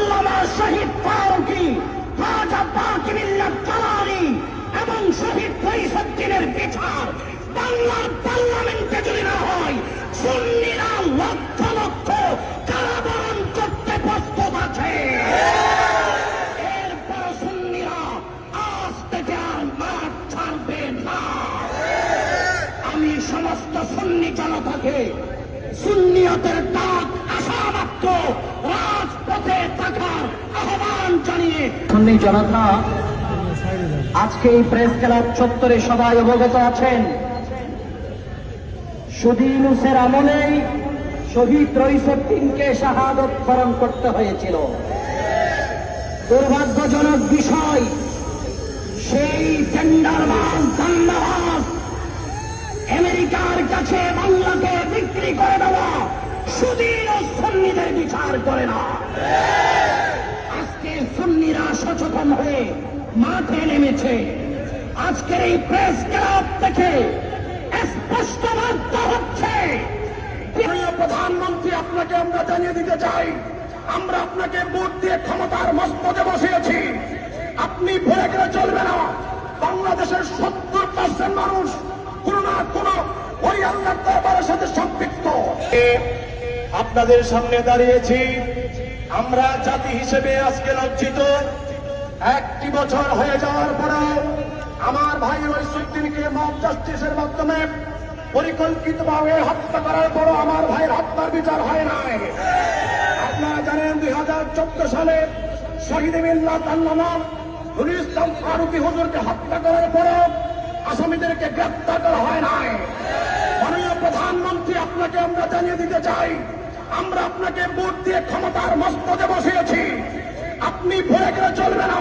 আল্লামা শহীদ ফারুকী, খাজা বাকি মিল্লাত জালালী এবং শহীদ ফরিদউদ্দিনের বিচার বাংলার পার্লামেন্টে যদি না হয়, সুন্নিরা লক্ষ লক্ষ কারাবরণ করতে প্রস্তুত আছে। এরপর সুন্নিরা আজ থেকে আর মাঠ ছাড়বে না। আমি সমস্ত সুন্নি জনতাকে সুন্নিয়তের ডাক আসা মাত্র রাজপথে থাকার আহ্বান জানিয়ে, সুন্নি জনতা আজকে এই প্রেস ক্লাব চত্বরে সবাই অবগত আছেন, শুধু ইউনূসের আমলেই শহীদ রইসুদ্দিনকে শাহাদত বরণ করতে হয়েছিল। দুর্ভাগ্যজনক বিষয়, সেই টেন্ডারবাজ দান্দাবাজ আমেরিকার কাছে বাংলাকে বিক্রি করে দেওয়া সুদীন ও সুন্নিদের বিচার করে না। আজকে সুন্নিরা সচেতন হয়ে মাঠে নেমেছে। আজকের এই প্রেস ক্লাব থেকে স্পষ্ট বার্তা হচ্ছে, প্রিয় প্রধানমন্ত্রী, আপনাকে আমরা জানিয়ে দিতে চাই, আমরা আপনাকে ভোট দিয়ে ক্ষমতার মস্তকে বসিয়েছি। আপনি ভুলে গেলে চলবে না, বাংলাদেশের 70% মানুষ কোন না কোন ওই আল্লাহর দরবারের সাথে সম্পৃক্ত। আপনাদের সামনে দাঁড়িয়েছি, আমরা জাতি হিসেবে আজকে লজ্জিত। 1টি বছর হয়ে যাওয়ার পরেও আমার ভাই রইসুদ্দিনকে মব জাস্টিসের মাধ্যমে পরিকল্পিতভাবে হত্যা করার পরও আমার ভাইয়ের হত্যার বিচার হয় নাই। আপনারা জানেন 2014 সালে শহীদ মিল্লাত আল্লামা নুরুল ইসলাম ফারুকী হুজুরকে হত্যা করার পরও আসামিদেরকে গ্রেফতার করা হয় নাই। মাননীয় প্রধানমন্ত্রী, আপনাকে আমরা জানিয়ে দিতে চাই, আমরা আপনাকে ভোট দিয়ে ক্ষমতার মস্তকে বসিয়েছি। আপনি ভুলে গেলে চলবে না,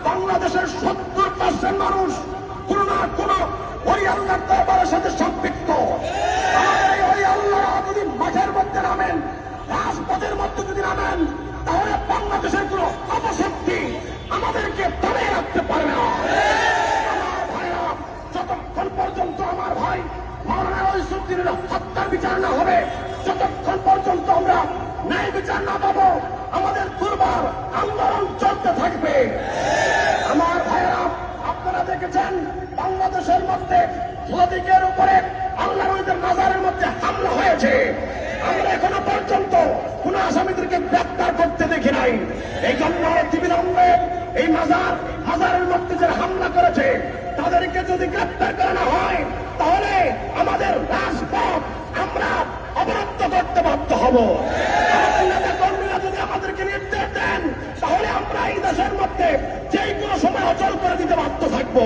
বাংলাদেশের 70% মানুষ কোন না কোন ওই আল্লাহর দরবারের সাথে সম্পৃক্ত। আমাদের ওই আল্লাহ যদি মাঠের মধ্যে নামেন, রাজপথের মধ্যে যদি নামেন, তাহলে বাংলাদেশের কোন অপশক্তি আমাদেরকে ধরে রাখতে পারবে না। আমার ভাইরা, যতক্ষণ পর্যন্ত আমার ভাই মাওলানা রইসুদ্দিনের হত্যার বিচার না হবে, যতক্ষণ পর্যন্ত আমরা ন্যায় বিচার না পাবো, আমাদের দুর্বার আন্দোলন চলতে থাকবে। আমার ভাইয়েরা, আপনারা দেখেছেন বাংলাদেশের মধ্যে যুবতীদের উপরে আল্লাহর ওলিদের মাজারের মধ্যে হামলা হয়েছে। আমরা এখনো পর্যন্ত কোন আসামিদেরকে গ্রেফতার করতে দেখি নাই। এই জন্য অতিবিলম্বে এই মাজারের মধ্যে যে হামলা করেছে তাদেরকে যদি গ্রেফতার করা না হয়, তাহলে আমাদের রাজপথ আমরা অবরুদ্ধ করতে বাধ্য হব। নেতা কর্মীরা যদি আমাদেরকে নির্দেশ দেন, তাহলে আমরা এই দেশের মধ্যে যে কোনো সময় অচল করে দিতে বাধ্য থাকবো।